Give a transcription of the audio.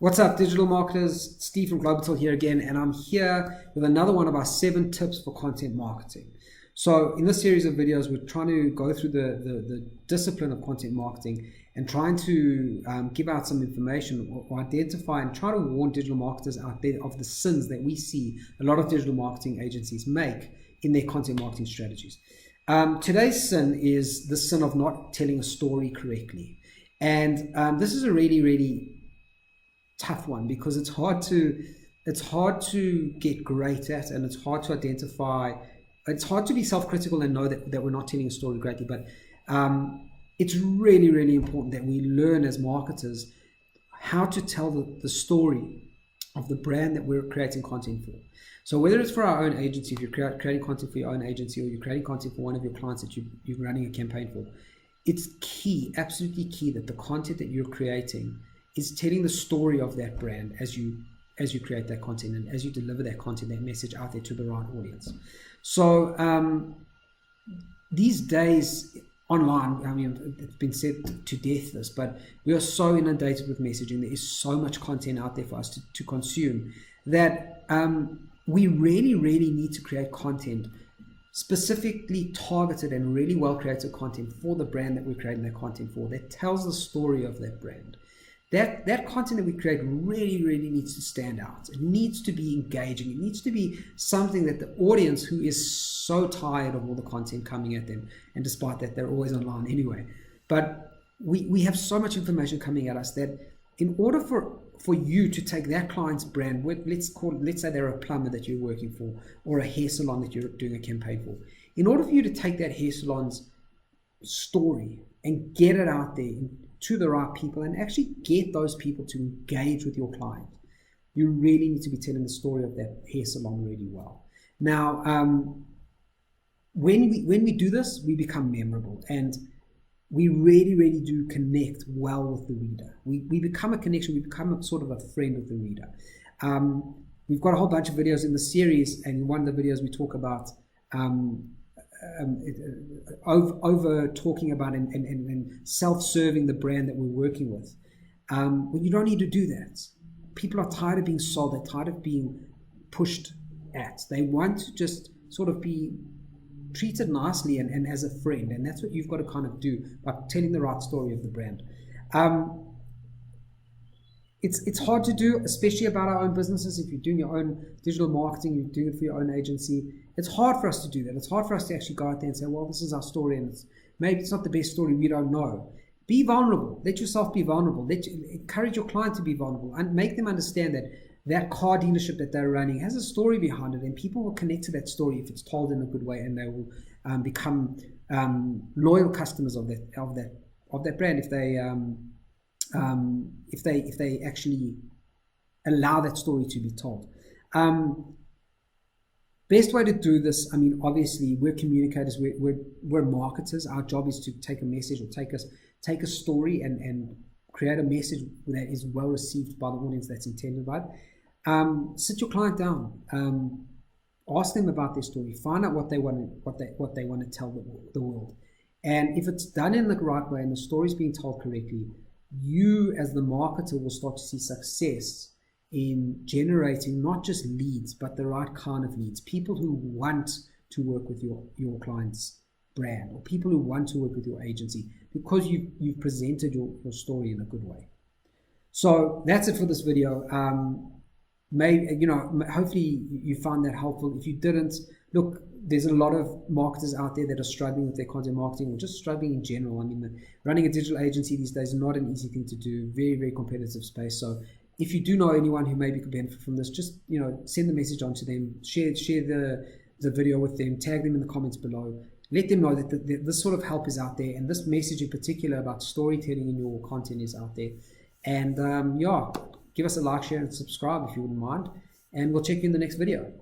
What's up, digital marketers? Steve from Globaltel here again, and I'm here with another one of our 7 tips for content marketing. So in this series of videos, we're trying to go through the discipline of content marketing and trying to give out some information or identify and try to warn digital marketers out there of the sins that we see a lot of digital marketing agencies make in their content marketing strategies. Today's sin is the sin of not telling a story correctly. And this is a really tough one because it's hard to get great at, and it's hard to identify. It's hard to be self-critical and know that we're not telling a story greatly, but it's really important that we learn as marketers how to tell the story of the brand that we're creating content for. So whether it's for our own agency, if you're creating content for your own agency, or you're creating content for one of your clients that you're running a campaign for, it's key, absolutely key, that the content that you're creating is telling the story of that brand as you create that content and as you deliver that content, that message out there to the right audience. So these days online, I mean, it's been said to death this, but we are so inundated with messaging. There is so much content out there for us to consume that we really need to create content specifically targeted and really well created content for the brand that we're creating that content for, that tells the story of that brand. That content that we create really needs to stand out. It needs to be engaging. It needs to be something that the audience, who is so tired of all the content coming at them, and despite that, they're always online anyway. But we have so much information coming at us that in order for you to take that client's brand, let's say they're a plumber that you're working for, or a hair salon that you're doing a campaign for, in order for you to take that hair salon's story and get it out there to the right people and actually get those people to engage with your client, you really need to be telling the story of that hair salon really well. Now, when we do this, we become memorable, and we really do connect well with the reader. We become a connection. We become a sort of a friend with the reader. We've got a whole bunch of videos in the series, and in one of the videos we talk about over talking about and self-serving the brand that we're working with. Well, you don't need to do that. People are tired of being sold. They're tired of being pushed at. They want to just sort of be treated nicely and as a friend, and that's what you've got to kind of do by telling the right story of the brand. It's hard to do, especially about our own businesses. If you're doing your own digital marketing, you're doing it for your own agency, it's hard for us to do that. It's hard for us to actually go out there and say, well, this is our story, and maybe it's not the best story, we don't know. Be vulnerable. Let yourself be vulnerable. Encourage your client to be vulnerable, and make them understand that car dealership that they're running has a story behind it, and people will connect to that story if it's told in a good way, and they will become loyal customers of that brand if they actually allow that story to be told. Best way to do this, I mean, obviously we're communicators, we're marketers. Our job is to take a message or take a story and create a message that is well received by the audience that's intended by it. Sit your client down, ask them about their story, find out what they want to tell the world, and if it's done in the right way and the story is being told correctly, you as the marketer will start to see success in generating not just leads, but the right kind of leads. People who want to work with your client's brand, or people who want to work with your agency, because you've presented your story in a good way. So that's it for this video. Hopefully you found that helpful. If you didn't, look, there's a lot of marketers out there that are struggling with their content marketing, or just struggling in general. I mean, running a digital agency these days is not an easy thing to do. Very competitive space. So if you do know anyone who maybe could benefit from this, just send the message on to them, share the video with them, tag them in the comments below. Let them know that this sort of help is out there, and this message in particular about storytelling in your content is out there. And give us a like, share, and subscribe if you wouldn't mind, and we'll check you in the next video.